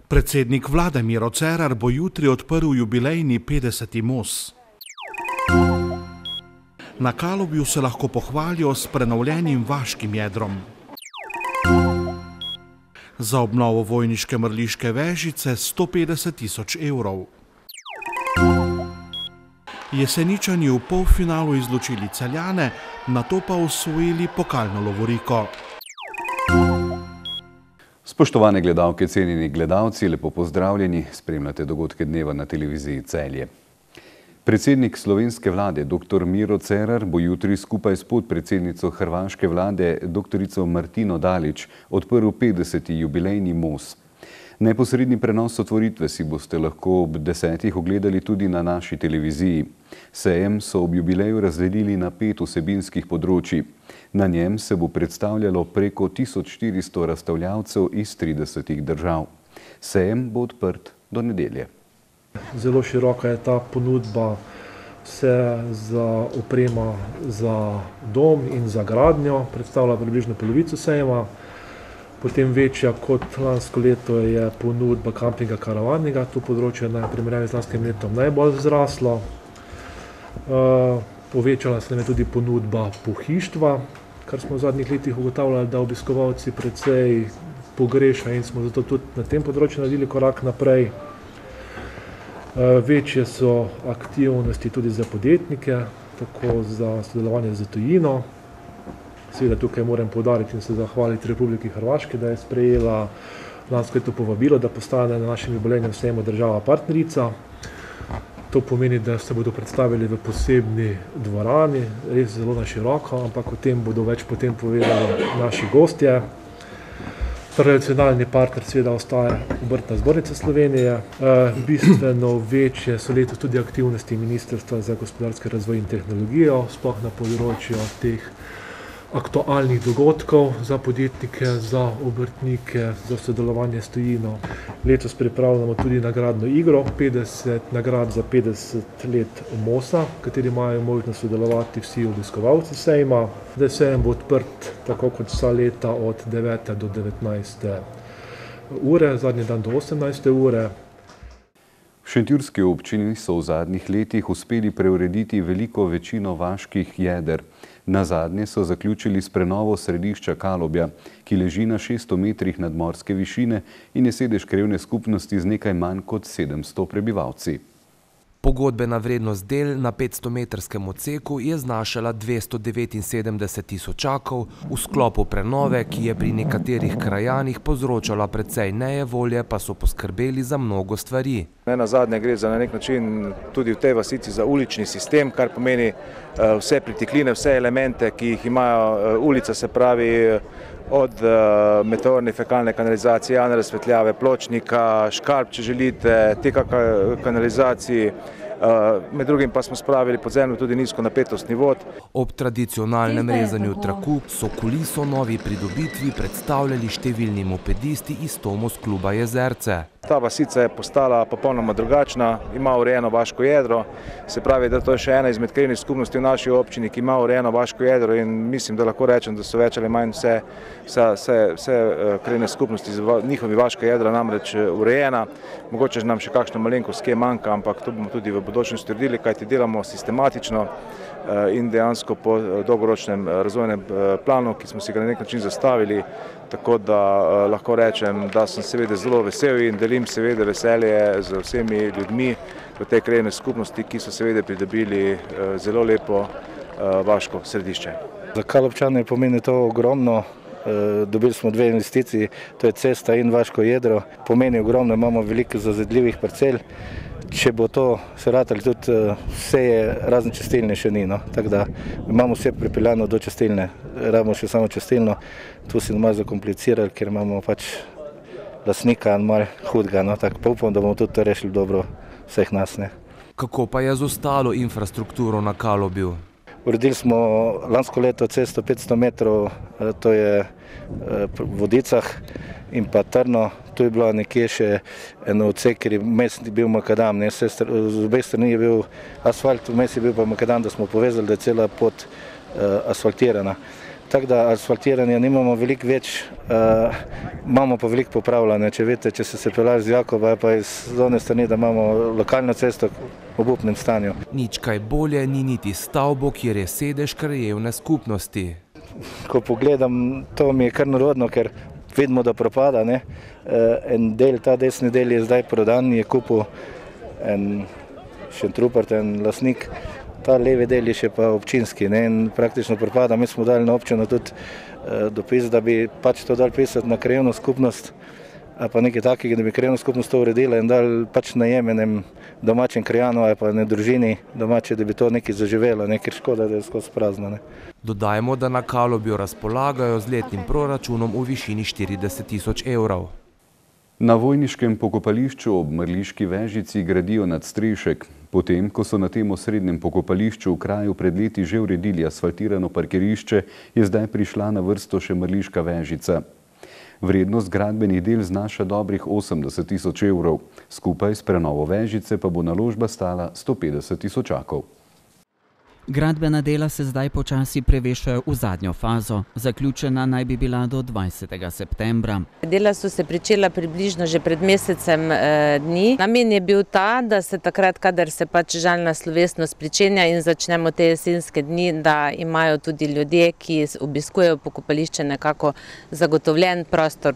Predsednik vlade Miro Cerar bo jutri odprl jubilejni 50. most. Na Kalobju se lahko pohvalijo s prenovljenim vaškim jedrom. Za obnovo vojniške mrliške vežice 150 000 evrov. Jeseničani v polfinalu izločili Celjane, nato pa osvojili pokalno lovoriko. Spoštovane gledalke, cenjeni gledalci, lepo pozdravljeni, spremljate dogodke dneva na televiziji Celje. Predsednik slovenske vlade, dr. Miro Cerar, bo jutri skupaj s podpredsednico hrvaške vlade, dr. Martino Dalić, odprl 50. jubilejni most. Neposredni prenos otvoritve si boste lahko ob 10. ogledali tudi na naši televiziji. Sejem so ob jubileju razdelili na 5 vsebinskih področij. Na njem se bo predstavljalo preko 1400 razstavljavcev iz 30 držav. Sejem bo odprt do nedelje. Zelo široka je ta ponudba, vse za oprema za dom in za gradnjo, predstavlja približno polovico sejma. Potem večja kot lansko leto je ponudba kampinga karavanega, to področje je na primerjavi z lanskim letom najbolj zraslo. Povečala se nam je tudi ponudba pohištva, kar smo v zadnjih letih ugotavljali, da obiskovalci precej pogrešajo in smo zato tudi na tem področju naredili korak naprej. Večje so aktivnosti tudi za podjetnike, tako za sodelovanje z tujino. Seveda tukaj moram poudariti in se zahvaliti Republiki Hrvaški, da je sprejela lansko leto povabilo, da postane na našem jubilejnem sejmu država partnerica. To pomeni, da se bodo predstavili v posebni dvorani, res zelo na široko, ampak o tem bodo več potem povedali naši gostje. Tradicionalni partner seveda ostaja Obrtna zbornica Slovenije. Bistveno večje so letos tudi aktivnosti Ministrstva za gospodarski razvoj in tehnologijo, sploh na področju teh aktualnih dogodkov za podjetnike, za obrtnike, za sodelovanje s tujino. Letos pripravljamo tudi nagradno igro, 50 nagrad za 50 let mosta, v kateri imajo možnost sodelovati vsi obiskovalci sejma. Sejem bo odprt tako kot vsa leta od 9. do 19. ure, zadnji dan do 18. ure. V šentjurski občini so v zadnjih letih uspeli preurediti veliko večino vaških jeder. Nazadnje so zaključili s prenovo središča Kalobja, ki leži na 600 metrih nadmorske višine in je sedež krajevne skupnosti z nekaj manj kot 700 prebivalci. Pogodbena vrednost del na 500-metrskem odseku je znašala 279 tisočakov v sklopu prenove, ki je pri nekaterih krajanih povzročala precej nejevolje, pa so poskrbeli za mnogo stvari. Nazadnje gre za na nek način tudi v tej vasici za ulični sistem, kar pomeni vse pritikline, vse elemente, ki jih imajo ulica, se pravi od meteorne fekalne kanalizacije, javne razsvetljave, pločnika, škarp, če želite, teka kanalizaciji. Med drugim pa smo spravili pod zemljo tudi nizko napetostni vod. Ob tradicionalnem rezanju traku so kuliso novi pridobitvi predstavljali številni mopedisti iz Tomos kluba Jezerce. Ta vasica je postala popolnoma drugačna, ima urejeno vaško jedro, se pravi, da to je še ena izmed krajevnih skupnosti v naši občini, ki ima urejeno vaško jedro in mislim, da lahko rečem, da so več ali manj vse krajevne skupnosti z njihovi vaška jedra namreč urejena. Mogoče nam še kakšno malenkost kje manjka, ampak to bomo tudi v bodočnosti uredili, kajti delamo sistematično in dejansko po dolgoročnem razvojnem planu, ki smo si ga na nek način zastavili, tako da lahko rečem, da sem seveda zelo vesel in delim seveda veselje z vsemi ljudmi v tej krajevni skupnosti, ki so seveda pridobili zelo lepo vaško središče. Za Kalobčane pomeni to ogromno. Dobili smo 2 investiciji, to je cesta in vaško jedro. Pomeni ogromno, imamo veliko zazidljivih parcel. Če bo to se ratali tudi vse je razne čistilne še ni, tako da imamo vse pripeljano do čistilne, rabimo še samo čistilno, tu si malo zakomplicirali, ker imamo pač lastnika malo hudega, tako pa upam, da bomo tudi to rešili dobro vseh nas. Kako pa je z ostalo infrastrukturo na Kalobju? Uredili smo lansko leto cesto 500 metrov, to je v Vodicah in pa Trno. Tu je bilo nekje še eno odsek, ker je vmes bil makadam. Z obeh strani je bil asfalt, vmes je bil pa makadam, da smo povezali, da je cela pot asfaltirana. Tako da asfaltiranja nimamo veliko več, imamo pa veliko popravljanja. Če se pelaš z Jakoba, pa iz zone strani, da imamo lokalno cesto v obupnem stanju. Nič kaj bolje ni niti stavbo, kjer je sedež krajevne skupnosti. Ko pogledam, to mi je kar narodno, ker vidimo, da propada. En del, ta desni del je zdaj prodan, je kupil en Šentrupert, en lastnik. Ta levi del je še pa občinski in praktično propada. Mi smo dali na občino tudi dopis, da bi pač to dali pisati na krajevno skupnost, ali pa nekaj takega, da bi krajevno skupnost to uredila in dali pač najemenem domačim krajanu ali pa ne družini domače, da bi to nekaj zaživelo, ker škoda, da je skozi prazno. Dodajmo, da na Kalobju razpolagajo z letnim proračunom v višini 40 000 evrov. Na vojniškem pokopališču ob Mrliški Vežici gradijo nadstrešek. Potem, ko so na tem osrednjem pokopališču v kraju pred leti že uredili asfaltirano parkirišče, je zdaj prišla na vrsto še Mrliška Vežica. Vrednost gradbenih del znaša dobrih 80 000 evrov. Skupaj s prenovo Vežice pa bo naložba stala 150 000. Gradbena dela se zdaj počasi prevešajo v zadnjo fazo. Zaključena naj bi bila do 20. septembra. Dela so se pričela približno že pred mesecem dni. Namen je bil ta, da se takrat, kadar se pač žalna slovesnost pričenja in začnemo te jesenske dni, da imajo tudi ljudje, ki obiskujejo pokopališče, nekako zagotovljen prostor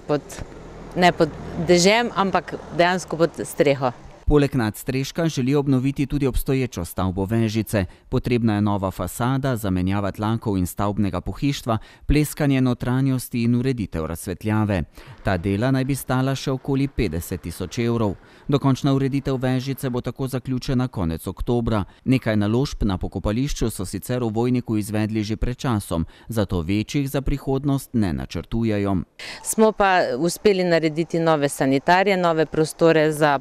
ne pod dežjem, ampak dejansko pod streho. Poleg nadstreška želi obnoviti tudi obstoječo stavbo Vežice. Potrebna je nova fasada, zamenjava tlakov in stavbnega pohištva, pleskanje notranjosti in ureditev razsvetljave. Ta dela naj bi stala še okoli 50 000 evrov. Dokončna ureditev Vežice bo tako zaključena konec oktobra. Nekaj naložb na pokopališču so sicer v Vojniku izvedli že pred časom, zato večjih za prihodnost ne načrtujejo. Smo pa uspeli narediti nove sanitarije, nove prostore za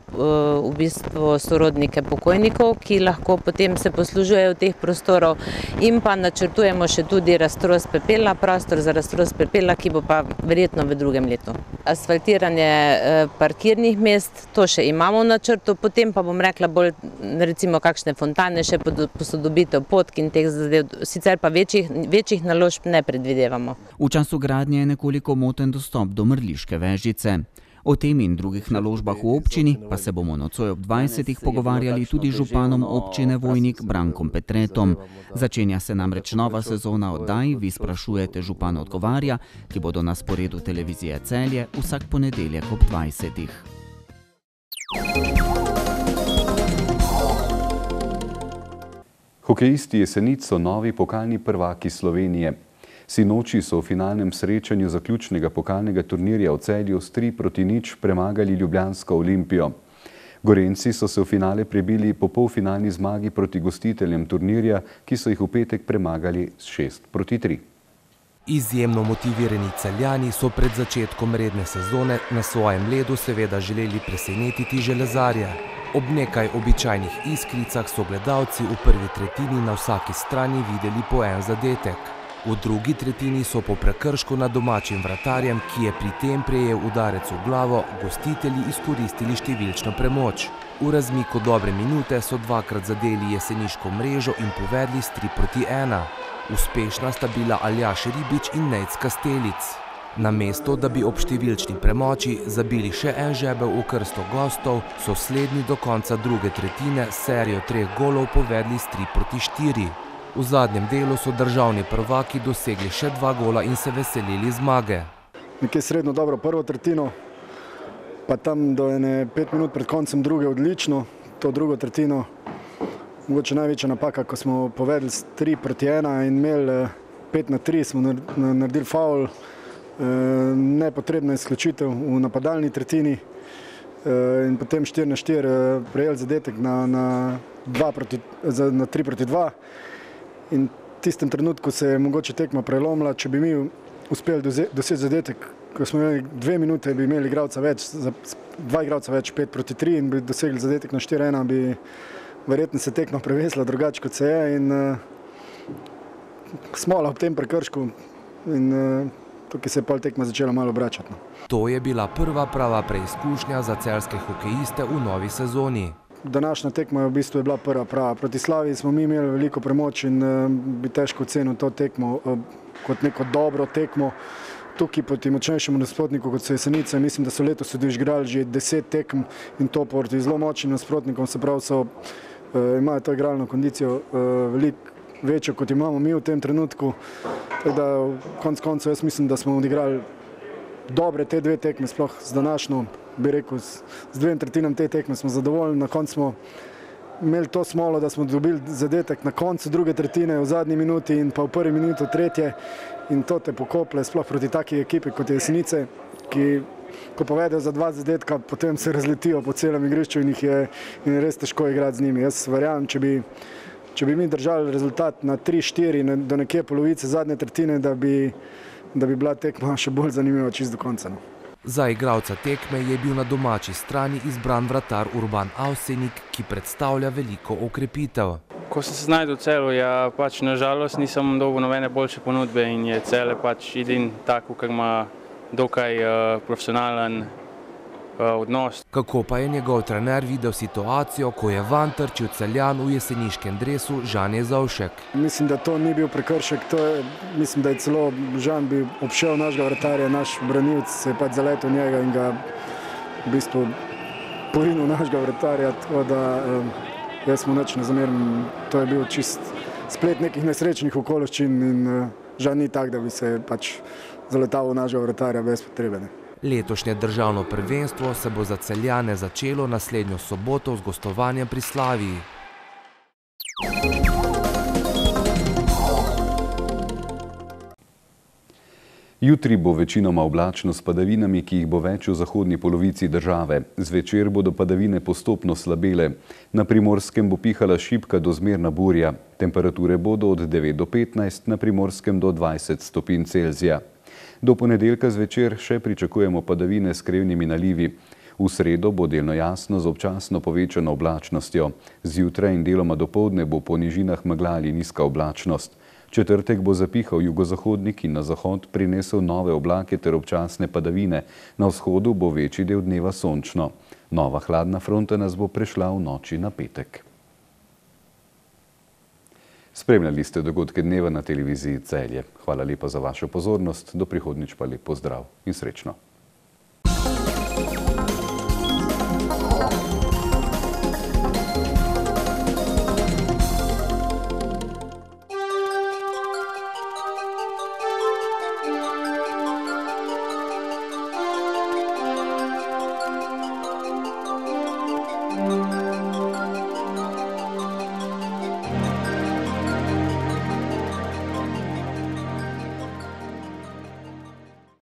v bistvu sorodnike pokojnikov, ki lahko potem se poslužujejo teh prostorov, in pa načrtujemo še tudi raztros pepela, prostor za raztros pepela, ki bo pa verjetno v drugem letu. Asfaltiranje parkirnih mest, to še imamo v načrtu, potem pa bom rekla bolj recimo kakšne fontane, še posodobitev potk in teh zadev, sicer pa večjih naložb ne predvidevamo. V času gradnje je nekoliko moten dostop do Mrliške Vežice. O tem in drugih naložbah v občini pa se bomo nocoj ob 20. pogovarjali tudi z županom občine Vojnik Brankom Petretom. Začenja se namreč nova sezona oddaj Vi sprašujete, župan odgovarja, ki bodo na sporedu televizije Celje vsak ponedeljek ob 20. Hokejisti Jesenic so novi pokalni prvaki Slovenije. Sinoči so v finalnem srečanju zaključnega pokalnega turnirja v Celju s 3-0 premagali ljubljansko Olimpijo. Gorenjci so se v finale prebili po polfinalni zmagi proti gostiteljem turnirja, ki so jih v petek premagali s 6-3. Izjemno motivirani Celjani so pred začetkom redne sezone na svojem ledu seveda želeli presenetiti železarje. Ob nekaj običajnih iskricah so gledalci v prvi tretjini na vsaki strani videli po en zadetek. V drugi tretjini so po prekršku nad domačim vratarjem, ki je pri tem prejel udarec v glavo, gostitelji izkoristili številčno premoč. V razmiku dobre minute so dvakrat zadeli jeseniško mrežo in povedli s 3-1. Uspešna sta bila Aljaž Ribič in Nejc Kastelic. Namesto, da bi ob številčni premoči zabili še en žebel v krsto gostov, so slednji do konca druge tretjine serijo 3 golov povedli s 3-4. V zadnjem delu so državni prvaki dosegli še 2 gola in se veselili zmage. Nekje srednjo dobro prvo tretjino, pa tam do 5 minut pred koncem druge odlično, to drugo tretjino. Mogoče največja napaka, ko smo povedali s 3-1 in imeli 5-3, smo naredili faul, nepotrebna izključitev v napadalni tretjini in potem 4-4 prejeli zadetek na 3-2. In v tistem trenutku se je mogoče tekma prelomila. Če bi mi uspeli doseči zadetek, ko smo imeli 2 minute, bi imeli igralca več, 2 igralca več, 5-3 in bi dosegli zadetek na 4-1, bi verjetno se tekma prevesila drugače, kot se je. In smola ob tem prekršku in tukaj se je pol tekma začela malo obračati. To je bila prva prava preizkušnja za celjske hokejiste v novi sezoni. današnja tekma v bistvu je bila prva prava. Proti Slaviji smo mi imeli veliko premoč in bi težko ocenil to tekmo kot neko dobro tekmo. Tukaj proti močnejšemu nasprotniku, kot so Jesenice, mislim, da so letos odigrali že 10 tekm in to proti zelo močnim nasprotnikom, se pravi, imajo to igralno kondicijo veliko večjo, kot imamo mi v tem trenutku. Tako da konec koncev jaz mislim, da smo odigrali dobre te dve tekme, sploh z današnjo, bi rekel, z 2/3 te tekme smo zadovoljni. Na koncu smo imeli to smolo, da smo dobili zadetek na koncu druge tretjine, v zadnji minuti in pa v prvi minuti tretje. In to te pokople, sploh proti taki ekipi kot je Jesenice, ki ko povedejo za 2 zadetka, potem se razletijo po celem igrišču in je res težko igrati z njimi. Jaz verjamem, če bi mi držali rezultat na 3-4 do nekje polovice zadnje tretjine, da bi bila tekma še bolj zanimiva čisto do konca. Za igralca tekme je bil na domači strani izbran vratar Urban Avsenik, ki predstavlja veliko okrepitev. Ko sem se znašel v Celju, pač nažalost nisem dobil nobene boljše ponudbe in je Celje pač edini tak, ki ima dokaj profesionalen odnos. Kako pa je njegov trener videl situacijo, ko je vanj trčil Celjan v jeseniškem dresu Žan Zavšek? Mislim, da to ni bil prekršek, mislim, da je celo Žan bi obšel našega vratarja, naš branilec se je pač zaletel njega in ga v bistvu porinil našega vratarja, tako da jaz mu nič ne zamerim. To je bil čist splet nekih nesrečnih okoliščin in Žan ni tak, da bi se pač zaletal v našega vratarja brez potrebe. Letošnje državno prvenstvo se bo za Celjane začelo naslednjo soboto z gostovanjem pri Slaviji. Jutri bo večinoma oblačno s padavinami, ki jih bo več v zahodni polovici države. Zvečer bodo padavine postopno slabele. Na Primorskem bo pihala šibka do zmerna burja. Temperature bodo od 9 do 15, na Primorskem do 20 stopinj Celzija. Do ponedeljka zvečer še pričakujemo padavine s krevnimi nalivi. V sredo bo delno jasno z občasno povečano oblačnostjo. Zjutraj in deloma dopoldne bo po nižinah megla ali nizka oblačnost. Četrtek bo zapihal jugozahodnik in na zahod prinesel nove oblake ter občasne padavine. Na vzhodu bo večji del dneva sončno. Nova hladna fronta nas bo prešla v noči na petek. Spremljali ste dogodke dneva na televiziji Celje. Hvala lepa za vašo pozornost, do prihodnjič pa lep pozdrav in srečno.